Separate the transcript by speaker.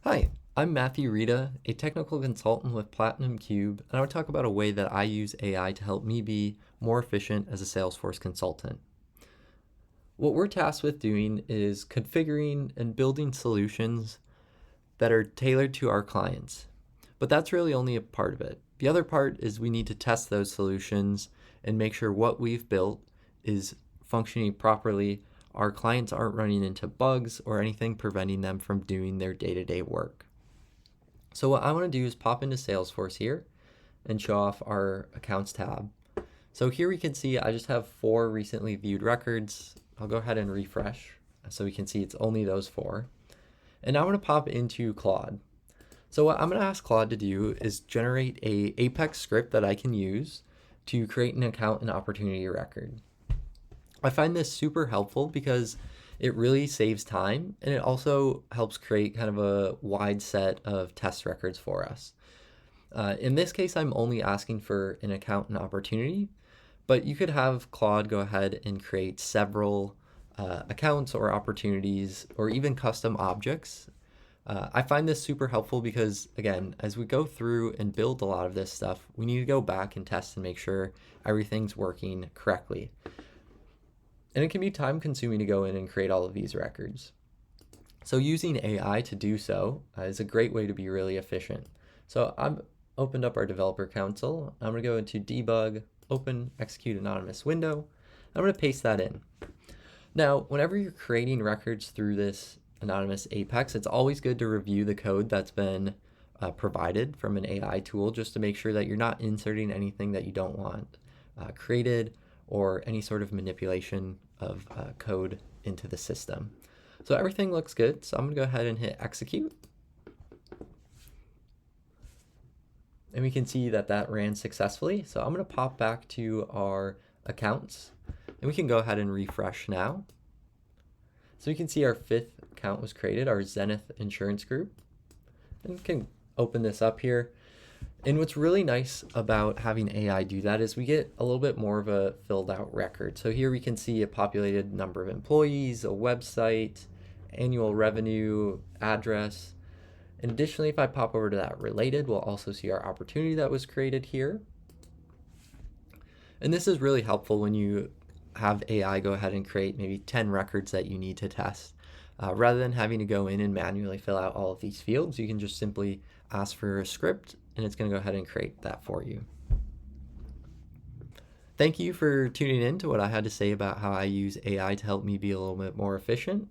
Speaker 1: Hi, I'm Matthew Reda, a technical consultant with Platinum Cube, and I would talk about a way that I use AI to help me be more efficient as a Salesforce consultant. What we're tasked with doing is configuring and building solutions that are tailored to our clients. But that's really only a part of it. The other part is we need to test those solutions and make sure what we've built is functioning properly. Our clients aren't running into bugs or anything preventing them from doing their day-to-day work. So what I want to do is pop into Salesforce here and show off our accounts tab. So here we can see I just have 4 recently viewed records. I'll go ahead and refresh so we can see it's only those 4. And now I'm going to pop into Claude. So what I'm going to ask Claude to do is generate a Apex script that I can use to create an account and opportunity record. I find this super helpful because it really saves time and it also helps create kind of a wide set of test records for us. In this case, I'm only asking for an account and opportunity, but you could have Claude go ahead and create several accounts or opportunities or even custom objects. I find this super helpful because, again, as we go through and build a lot of this stuff, we need to go back and test and make sure everything's working correctly. And it can be time consuming to go in and create all of these records. So using AI to do so is a great way to be really efficient. So I've opened up our developer console. I'm going to go into debug, open, execute anonymous window. I'm going to paste that in. Now, whenever you're creating records through this anonymous Apex, it's always good to review the code that's been provided from an AI tool just to make sure that you're not inserting anything that you don't want created or any sort of manipulation of code into the system. So everything looks good. So I'm going to go ahead and hit execute. And we can see that that ran successfully. So I'm going to pop back to our accounts and we can go ahead and refresh now. So you can see our 5th account was created, our Zenith Insurance Group. And we can open this up here. And what's really nice about having AI do that is we get a little bit more of a filled out record. So here we can see a populated number of employees, a website, annual revenue, address. And additionally, if I pop over to that related, we'll also see our opportunity that was created here. And this is really helpful when you have AI go ahead and create maybe 10 records that you need to test. Rather than having to go in and manually fill out all of these fields, you can just simply ask for a script and it's going to go ahead and create that for you. Thank you for tuning in to what I had to say about how I use AI to help me be a little bit more efficient.